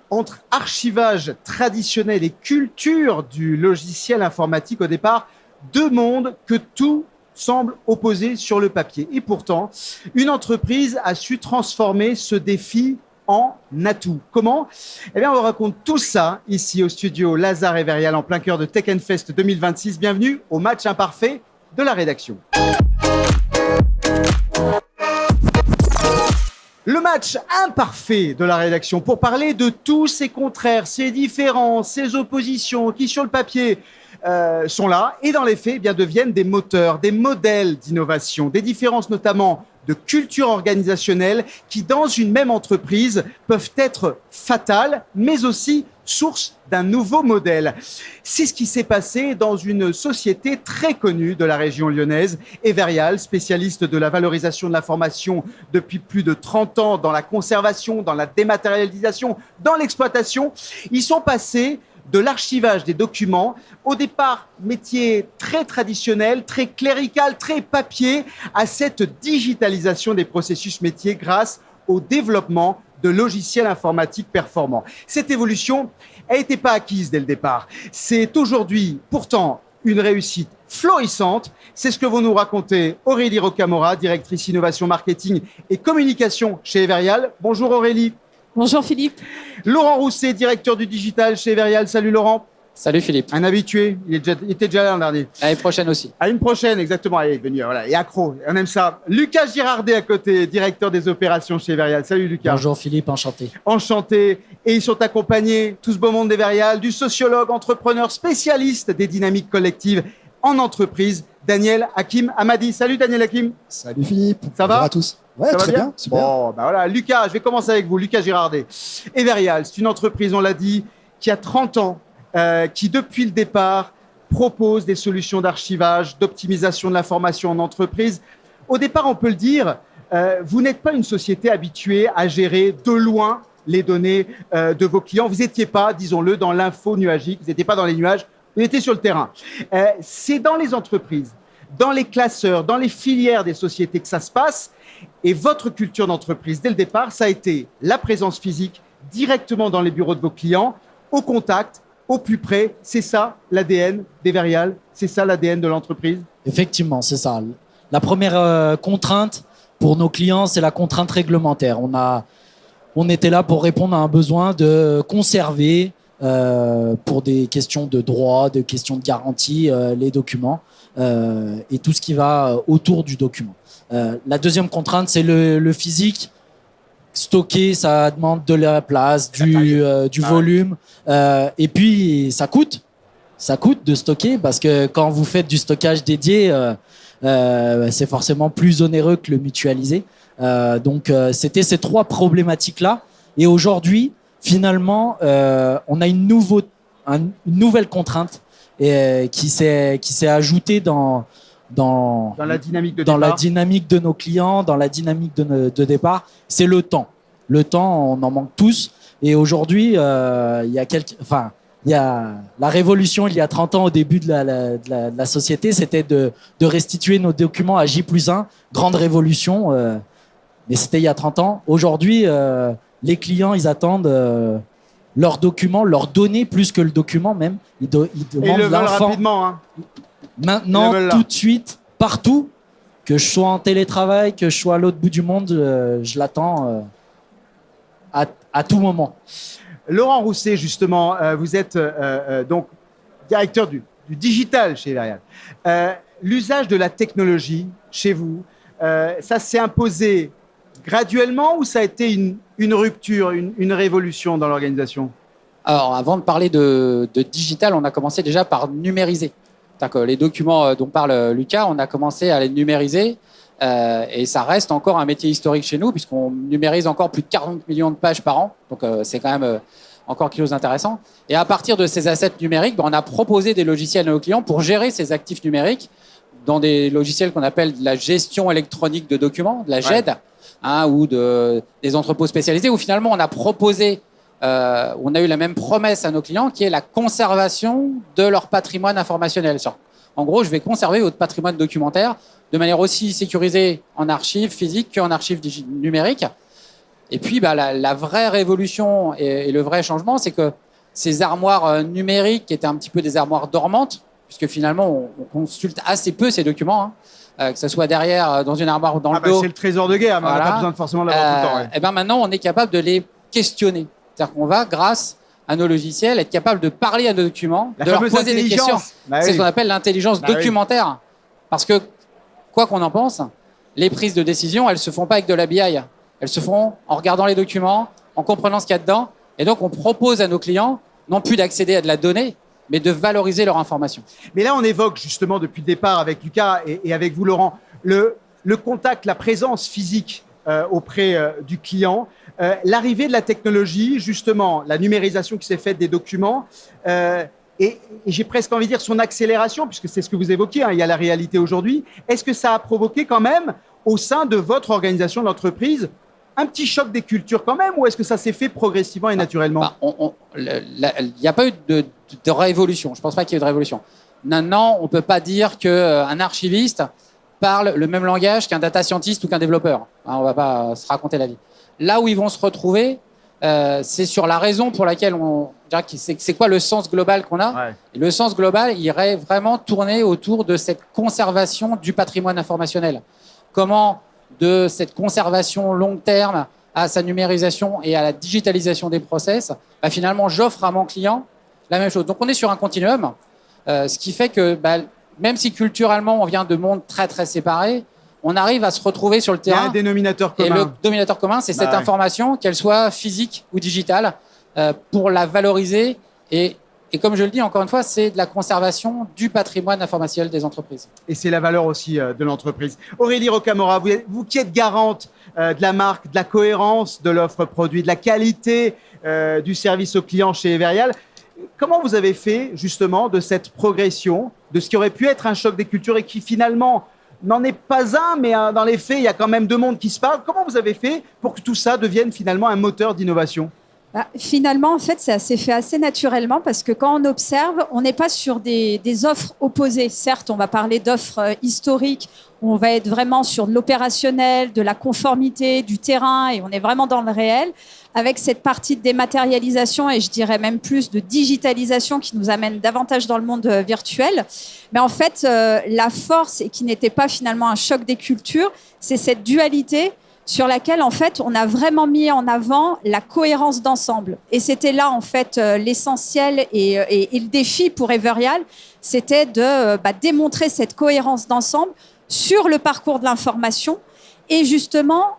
entre archivage traditionnel et culture du logiciel informatique. Au départ, deux mondes que tout semble opposé sur le papier. Et pourtant, une entreprise a su transformer ce défi en atout. Comment? Eh bien, on vous raconte tout ça ici au studio Lazare et Verial en plein cœur de Tech Fest 2026. Bienvenue au match imparfait de la rédaction. Le match imparfait de la rédaction pour parler de tous ces contraires, ces différences, ces oppositions qui sur le papier sont là et dans les faits deviennent des moteurs, des modèles d'innovation, des différences notamment de culture organisationnelle qui dans une même entreprise peuvent être fatales mais aussi source d'un nouveau modèle. C'est ce qui s'est passé dans une société très connue de la région lyonnaise, Everial, spécialiste de la valorisation de l'information depuis plus de 30 ans dans la conservation, dans la dématérialisation, dans l'exploitation. Ils sont passés de l'archivage des documents, au départ métier très traditionnel, très clérical, très papier, à cette digitalisation des processus métiers grâce au développement de logiciels informatiques performants. Cette évolution, elle n'était pas acquise dès le départ. C'est aujourd'hui pourtant une réussite florissante. C'est ce que vont nous raconter Aurélie Rocamora, directrice innovation marketing et communication chez Everial. Bonjour Aurélie. Bonjour Philippe. Laurent Rousset, directeur du digital chez Everial. Salut Laurent. Salut Philippe. Un habitué, il était déjà là l'an dernier. À l'année prochaine aussi. À une prochaine, exactement. Allez, venu, voilà. Et accro, on aime ça. Lucas Girardet à côté, directeur des opérations chez Everial. Salut Lucas. Bonjour Philippe, enchanté. Enchanté. Et ils sont accompagnés, tout ce beau monde d'Everial, du sociologue, entrepreneur, spécialiste des dynamiques collectives en entreprise, Daniel Hakim Hamadi. Salut Daniel Hakim. Salut Philippe. Ça va? Bonjour à tous. Ouais, ça très va bien. Super. Bon, ben voilà. Lucas, je vais commencer avec vous. Lucas Girardet. Everial, c'est une entreprise, on l'a dit, qui a 30 ans, qui depuis le départ propose des solutions d'archivage, d'optimisation de l'information en entreprise. Au départ, on peut le dire, vous n'êtes pas une société habituée à gérer de loin les données de vos clients. Vous n'étiez pas, disons-le, dans l'info nuagique, vous n'étiez pas dans les nuages, vous étiez sur le terrain. C'est dans les entreprises, dans les classeurs, dans les filières des sociétés que ça se passe. Et votre culture d'entreprise, dès le départ, ça a été la présence physique directement dans les bureaux de vos clients, au contact, au plus près. C'est ça l'ADN d'Everial, c'est ça l'ADN de l'entreprise? Effectivement, c'est ça. La première contrainte pour nos clients, c'est la contrainte réglementaire. On était là pour répondre à un besoin de conserver, pour des questions de droit, de questions de garantie, les documents et tout ce qui va autour du document. La deuxième contrainte, c'est le physique. Stocker, ça demande de la place, du volume, et puis ça coûte de stocker parce que quand vous faites du stockage dédié, c'est forcément plus onéreux que le mutualisé. Donc c'était ces trois problématiques-là. Et aujourd'hui, finalement, on a une nouvelle contrainte qui s'est ajoutée dans la dynamique la dynamique de nos clients, dans la dynamique de départ, c'est le temps. Le temps, on en manque tous. Et aujourd'hui, il y a la révolution il y a 30 ans au début de la société, c'était de restituer nos documents à J+1. Grande révolution, mais c'était il y a 30 ans. Aujourd'hui, les clients, ils attendent leurs documents, leurs données plus que le document même. Ils demandent l'info. Rapidement, hein. Maintenant, tout de suite, partout, que je sois en télétravail, que je sois à l'autre bout du monde, je l'attends à tout moment. Laurent Rousset, justement, vous êtes donc directeur du digital chez Everial. L'usage de la technologie chez vous, ça s'est imposé graduellement ou ça a été une rupture, une révolution dans l'organisation? Alors, avant de parler de digital, on a commencé déjà par numériser. C'est-à-dire que les documents dont parle Lucas, on a commencé à les numériser et ça reste encore un métier historique chez nous puisqu'on numérise encore plus de 40 millions de pages par an. Donc, c'est quand même encore quelque chose d'intéressant. Et à partir de ces assets numériques, on a proposé des logiciels à nos clients pour gérer ces actifs numériques dans des logiciels qu'on appelle de la gestion électronique de documents, de la GED, ou des entrepôts spécialisés où finalement on a proposé on a eu la même promesse à nos clients qui est la conservation de leur patrimoine informationnel. En gros, je vais conserver votre patrimoine documentaire de manière aussi sécurisée en archives physiques qu'en archives numériques. Et puis, la vraie révolution et le vrai changement, c'est que ces armoires numériques qui étaient un petit peu des armoires dormantes, puisque finalement, on consulte assez peu ces documents, que ce soit derrière, dans une armoire ou dans le dos. C'est le trésor de guerre, mais on n'a pas besoin forcément de l'avoir tout le temps. Ouais. Et ben maintenant, on est capable de les questionner. C'est-à-dire qu'on va, grâce à nos logiciels, être capable de parler à nos documents, de leur poser des questions. C'est ce qu'on appelle l'intelligence documentaire. Parce que, quoi qu'on en pense, les prises de décision, elles ne se font pas avec de la BI. Elles se font en regardant les documents, en comprenant ce qu'il y a dedans. Et donc, on propose à nos clients, non plus d'accéder à de la donnée, mais de valoriser leur information. Mais là, on évoque justement depuis le départ avec Lucas et avec vous, Laurent, le contact, la présence physique auprès du client, l'arrivée de la technologie, justement, la numérisation qui s'est faite des documents, et j'ai presque envie de dire son accélération, puisque c'est ce que vous évoquiez, il y a la réalité aujourd'hui. Est-ce que ça a provoqué quand même, au sein de votre organisation d'entreprise, un petit choc des cultures quand même, ou est-ce que ça s'est fait progressivement et naturellement? Il n'y a pas eu de révolution. Je ne pense pas qu'il y ait eu de révolution. Maintenant, on ne peut pas dire qu'un archiviste parle le même langage qu'un data scientist ou qu'un développeur. On ne va pas se raconter la vie. Là où ils vont se retrouver, c'est sur la raison pour laquelle c'est quoi le sens global qu'on a. Ouais. Et le sens global, il irait vraiment tourner autour de cette conservation du patrimoine informationnel. Comment de cette conservation long terme à sa numérisation et à la digitalisation des process, finalement, j'offre à mon client la même chose. Donc, on est sur un continuum, ce qui fait que même si culturellement, on vient de mondes très, très séparés, on arrive à se retrouver sur le terrain. Il y a un dénominateur commun. Et le dénominateur commun, c'est cette information, qu'elle soit physique ou digitale, pour la valoriser. Et comme je le dis, encore une fois, c'est de la conservation du patrimoine informationnel des entreprises. Et c'est la valeur aussi de l'entreprise. Aurélie Rocamora, vous qui êtes garante de la marque, de la cohérence de l'offre produit, de la qualité du service au client chez Everyal, comment vous avez fait justement de cette progression, de ce qui aurait pu être un choc des cultures et qui finalement n'en est pas un, mais dans les faits, il y a quand même deux mondes qui se parlent. Comment vous avez fait pour que tout ça devienne finalement un moteur d'innovation ? Finalement, en fait, ça s'est fait assez naturellement parce que quand on observe, on n'est pas sur des offres opposées. Certes, on va parler d'offres historiques où on va être vraiment sur de l'opérationnel, de la conformité, du terrain et on est vraiment dans le réel avec cette partie de dématérialisation et je dirais même plus de digitalisation qui nous amène davantage dans le monde virtuel. Mais en fait, la force et qui n'était pas finalement un choc des cultures, c'est cette dualité sur laquelle, en fait, on a vraiment mis en avant la cohérence d'ensemble. Et c'était là, en fait, l'essentiel et le défi pour Everyal, c'était de démontrer cette cohérence d'ensemble sur le parcours de l'information et justement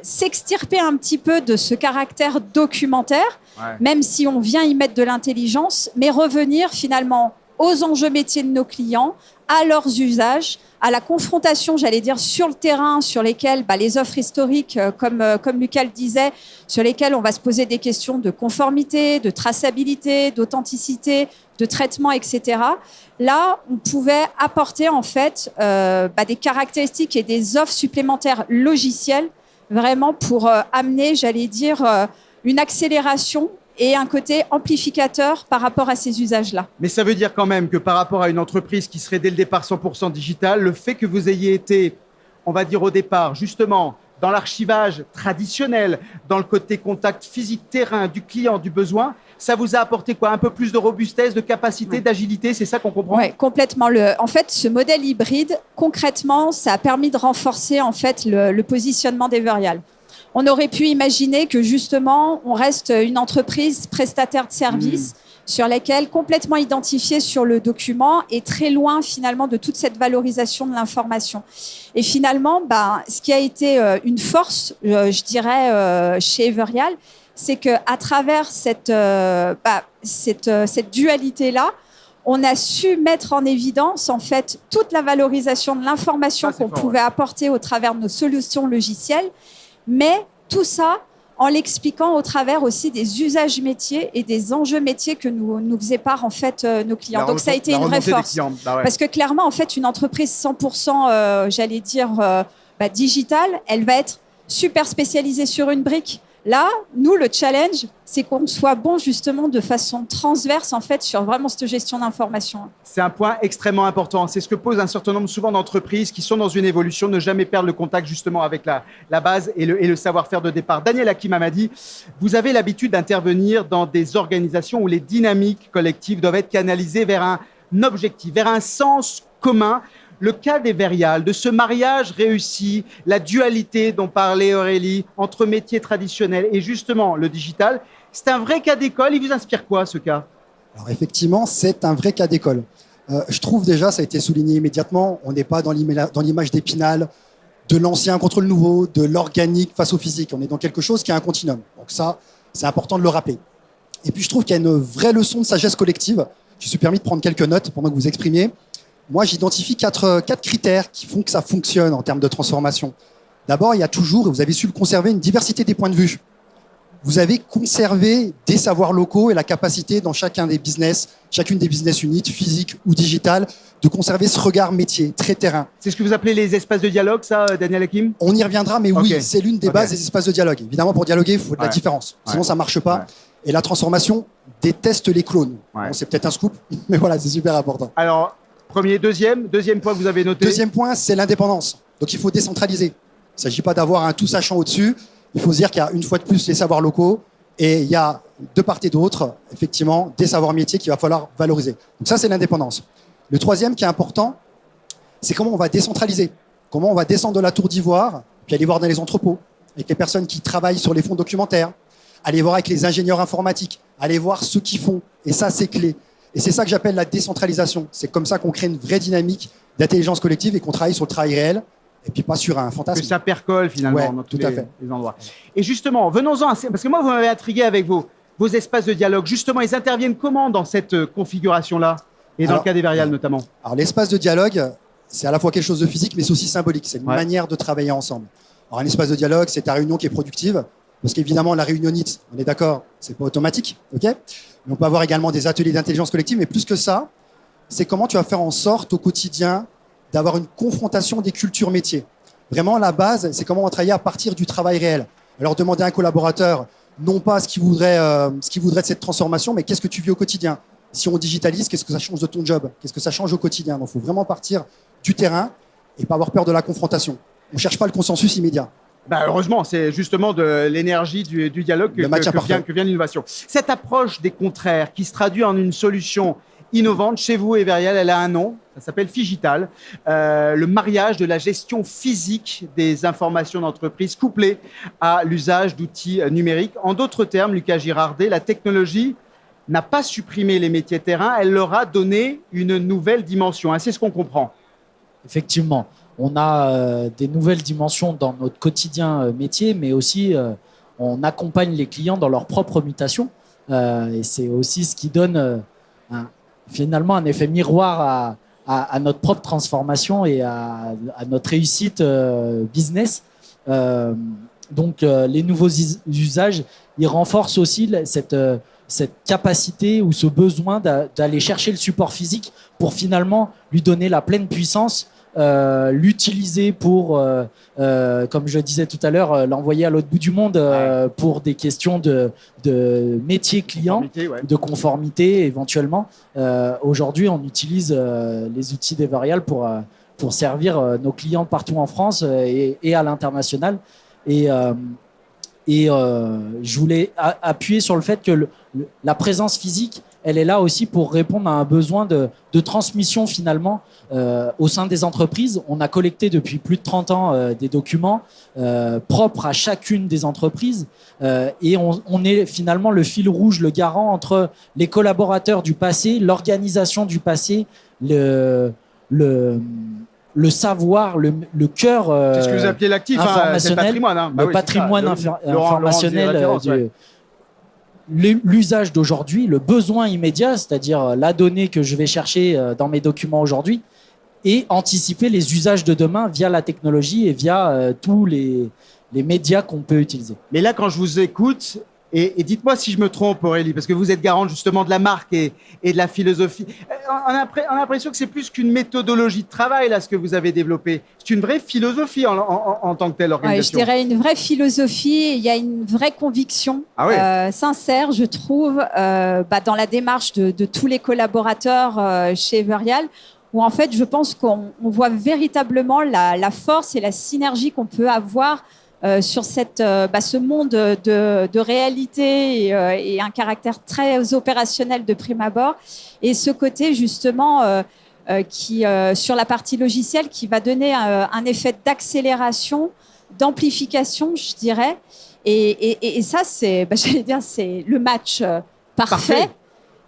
s'extirper un petit peu de ce caractère documentaire, même si on vient y mettre de l'intelligence, mais revenir finalement aux enjeux métiers de nos clients, à leurs usages, à la confrontation, j'allais dire, sur le terrain, sur lesquels les offres historiques, comme Lucas le disait, sur lesquelles on va se poser des questions de conformité, de traçabilité, d'authenticité, de traitement, etc. Là, on pouvait apporter en fait des caractéristiques et des offres supplémentaires logicielles, vraiment pour amener, j'allais dire, une accélération et un côté amplificateur par rapport à ces usages-là. Mais ça veut dire quand même que par rapport à une entreprise qui serait dès le départ 100% digitale, le fait que vous ayez été, on va dire au départ, justement, dans l'archivage traditionnel, dans le côté contact physique, terrain, du client, du besoin, ça vous a apporté quoi? Un peu plus de robustesse, de capacité, d'agilité, c'est ça qu'on comprend? Oui, complètement. En fait, ce modèle hybride, concrètement, ça a permis de renforcer en fait, le positionnement d'Everyal. On aurait pu imaginer que justement, on reste une entreprise prestataire de services sur laquelle complètement identifiée sur le document et très loin finalement de toute cette valorisation de l'information. Et finalement, ce qui a été une force, je dirais, chez Everyal, c'est qu'à travers cette dualité-là, on a su mettre en évidence en fait toute la valorisation de l'information qu'on pouvait apporter au travers de nos solutions logicielles. Mais tout ça en l'expliquant au travers aussi des usages métiers et des enjeux métiers que nous faisaient part en fait nos clients. Donc ça a été une vraie force. Parce que clairement, en fait, une entreprise 100%, j'allais dire, digitale, elle va être super spécialisée sur une brique. Là, nous, le challenge, c'est qu'on soit bon justement de façon transverse en fait sur vraiment cette gestion d'information. C'est un point extrêmement important. C'est ce que posent un certain nombre souvent d'entreprises qui sont dans une évolution, ne jamais perdre le contact justement avec la base et le savoir-faire de départ. Daniel Hakim Hammadi, vous avez l'habitude d'intervenir dans des organisations où les dynamiques collectives doivent être canalisées vers un objectif, vers un sens commun. Le cas des Verial, de ce mariage réussi, la dualité dont parlait Aurélie entre métiers traditionnels et justement le digital, c'est un vrai cas d'école. Il vous inspire quoi, ce cas? Alors effectivement, c'est un vrai cas d'école. Je trouve déjà, ça a été souligné immédiatement, on n'est pas dans l'image d'Épinal, de l'ancien contre le nouveau, de l'organique face au physique. On est dans quelque chose qui a un continuum. Donc ça, c'est important de le rappeler. Et puis je trouve qu'il y a une vraie leçon de sagesse collective. Je me suis permis de prendre quelques notes pendant que vous exprimiez. Moi, j'identifie quatre critères qui font que ça fonctionne en termes de transformation. D'abord, il y a toujours, et vous avez su le conserver, une diversité des points de vue. Vous avez conservé des savoirs locaux et la capacité dans chacune des business units, physiques ou digitales, de conserver ce regard métier, très terrain. C'est ce que vous appelez les espaces de dialogue, ça, Daniel Hakim? On y reviendra, mais oui, Okay. c'est l'une des bases des espaces de dialogue. Évidemment, pour dialoguer, il faut de la différence. Sinon, ça ne marche pas. Et la transformation déteste les clones. Bon, c'est peut-être un scoop, mais voilà, c'est super important. Alors, deuxième point que vous avez noté. Deuxième point, c'est l'indépendance. Donc, il faut décentraliser. Il ne s'agit pas d'avoir un tout sachant au-dessus. Il faut se dire qu'il y a une fois de plus les savoirs locaux et il y a de part et d'autre, effectivement, des savoirs métiers qu'il va falloir valoriser. Donc ça, c'est l'indépendance. Le troisième qui est important, c'est comment on va décentraliser. Comment on va descendre de la tour d'ivoire, puis aller voir dans les entrepôts, avec les personnes qui travaillent sur les fonds documentaires, aller voir avec les ingénieurs informatiques, aller voir ceux qui font. Et ça, c'est clé. Et c'est ça que j'appelle la décentralisation. C'est comme ça qu'on crée une vraie dynamique d'intelligence collective et qu'on travaille sur le travail réel et puis pas sur un fantasme. Que ça percole finalement dans tous tout à fait. les endroits. Et justement, venons-en, parce que moi, vous m'avez intrigué avec vos espaces de dialogue. Justement, ils interviennent comment dans cette configuration-là et dans le cas des Verial notamment? Alors, l'espace de dialogue, c'est à la fois quelque chose de physique, mais c'est aussi symbolique. C'est une manière de travailler ensemble. Alors, un espace de dialogue, c'est ta réunion qui est productive, parce qu'évidemment, la réunionnite, on est d'accord, c'est pas automatique, ok? Mais on peut avoir également des ateliers d'intelligence collective, mais plus que ça, c'est comment tu vas faire en sorte au quotidien d'avoir une confrontation des cultures métiers. Vraiment, la base, c'est comment on va travailler à partir du travail réel. Alors, demander à un collaborateur, non pas ce qu'il voudrait de cette transformation, mais qu'est-ce que tu vis au quotidien? Si on digitalise, qu'est-ce que ça change de ton job? Qu'est-ce que ça change au quotidien? Donc, il faut vraiment partir du terrain et pas avoir peur de la confrontation. On ne cherche pas le consensus immédiat. Bah heureusement, c'est justement de l'énergie du dialogue que vient l'innovation. Cette approche des contraires qui se traduit en une solution innovante chez vous et Verial, elle a un nom, ça s'appelle Figital, le mariage de la gestion physique des informations d'entreprise couplée à l'usage d'outils numériques. En d'autres termes, Lucas Girardet, la technologie n'a pas supprimé les métiers terrain, elle leur a donné une nouvelle dimension. C'est ce qu'on comprend. Effectivement, on a des nouvelles dimensions dans notre quotidien métier, mais aussi on accompagne les clients dans leur propre mutation. Et c'est aussi ce qui donne finalement un effet miroir à notre propre transformation et à notre réussite business. Donc, les nouveaux usages, ils renforcent aussi cette capacité ou ce besoin d'aller chercher le support physique pour finalement lui donner la pleine puissance, l'utiliser pour, comme je disais tout à l'heure, l'envoyer à l'autre bout du monde pour des questions de métier client, de conformité éventuellement. Aujourd'hui, on utilise les outils des Verial pour servir nos clients partout en France et à l'international. Et je voulais appuyer sur le fait que la présence physique, elle est là aussi pour répondre à un besoin de transmission finalement au sein des entreprises. On a collecté depuis plus de 30 ans des documents propres à chacune des entreprises et on est finalement le fil rouge, le garant entre les collaborateurs du passé, l'organisation du passé, le savoir, le cœur c'est ce que vous appelez l'actif, c'est le patrimoine. Le patrimoine informationnel, l'usage d'aujourd'hui, le besoin immédiat, c'est-à-dire la donnée que je vais chercher dans mes documents aujourd'hui, et anticiper les usages de demain via la technologie et via tous les médias qu'on peut utiliser. Mais là, quand je vous écoute, Et dites-moi si je me trompe, Aurélie, parce que vous êtes garante justement de la marque et de la philosophie. On a l'impression que c'est plus qu'une méthodologie de travail, là, ce que vous avez développé. C'est une vraie philosophie en tant que telle, l'organisation. Je dirais une vraie philosophie. Il y a une vraie conviction sincère, je trouve, dans la démarche de tous les collaborateurs chez Everreal, où en fait, je pense qu'on voit véritablement la force et la synergie qu'on peut avoir sur ce monde de réalité et un caractère très opérationnel de prime abord, et ce côté justement qui sur la partie logicielle qui va donner un effet d'accélération, d'amplification, je dirais, et ça c'est, j'allais dire, c'est le match parfait,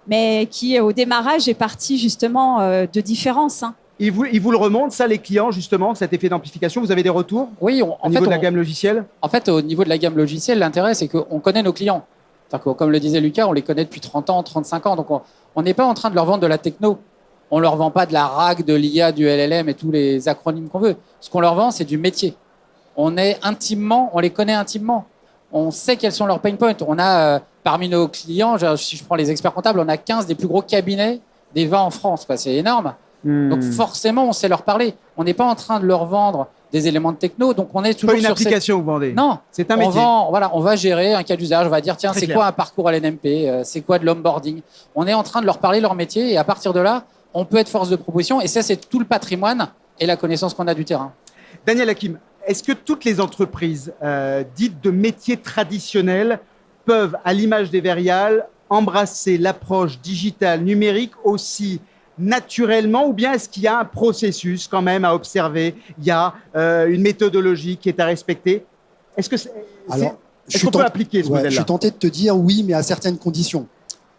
mais qui au démarrage est parti justement de différence. Ils vous le remontent, ça, les clients, justement, cet effet d'amplification? Vous avez des retours? Oui, au niveau de la gamme logicielle? En fait, au niveau de la gamme logicielle, l'intérêt, c'est qu'on connaît nos clients. C'est-à-dire que, comme le disait Lucas, on les connaît depuis 30 ans, 35 ans. Donc, on n'est pas en train de leur vendre de la techno. On ne leur vend pas de la RAG, de l'IA, du LLM et tous les acronymes qu'on veut. Ce qu'on leur vend, c'est du métier. On les connaît intimement. On sait quels sont leurs pain points. On a, parmi nos clients, si je prends les experts comptables, on a 15 des plus gros cabinets des 20 en France. C'est énorme. Donc forcément, on sait leur parler. On n'est pas en train de leur vendre des éléments de techno, donc on est toujours sur une application que vous vendez. Non, c'est un métier. On va gérer un cas d'usage. On va dire tiens, c'est quoi un parcours LNMP, c'est quoi de l'onboarding. On est en train de leur parler leur métier et à partir de là, on peut être force de proposition. Et ça, c'est tout le patrimoine et la connaissance qu'on a du terrain. Daniel Hakim, est-ce que toutes les entreprises dites de métiers traditionnels peuvent, à l'image d'Everreal, embrasser l'approche digitale numérique aussi naturellement, ou bien est-ce qu'il y a un processus quand même à observer? Il y a une méthodologie qui est à respecter? Est-ce qu'on peut appliquer ce modèle-là? Je suis tenté de te dire oui, mais à certaines conditions.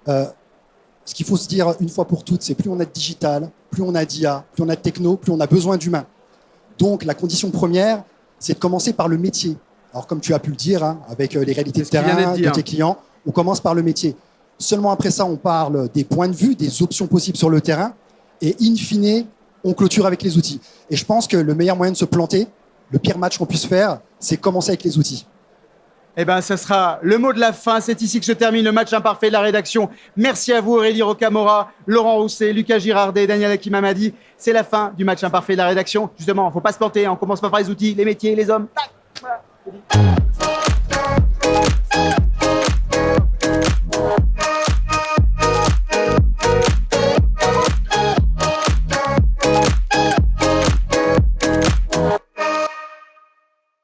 Ce qu'il faut se dire une fois pour toutes, c'est plus on a de digital, plus on a d'IA, plus on a de techno, plus on a besoin d'humains. Donc la condition première, c'est de commencer par le métier. Alors comme tu as pu le dire, avec les réalités de terrain de tes clients, on commence par le métier. Seulement après ça, on parle des points de vue, des options possibles sur le terrain. Et in fine, on clôture avec les outils. Et je pense que le meilleur moyen de se planter, le pire match qu'on puisse faire, c'est commencer avec les outils. Eh bien, ça sera le mot de la fin. C'est ici que se termine le match imparfait de la rédaction. Merci à vous, Aurélie Rocamora, Laurent Rousset, Lucas Girardet, Daniel Hakim Hammadi. C'est la fin du match imparfait de la rédaction. Justement, il ne faut pas se planter. On commence pas par les outils, les métiers, les hommes. Tac, voilà.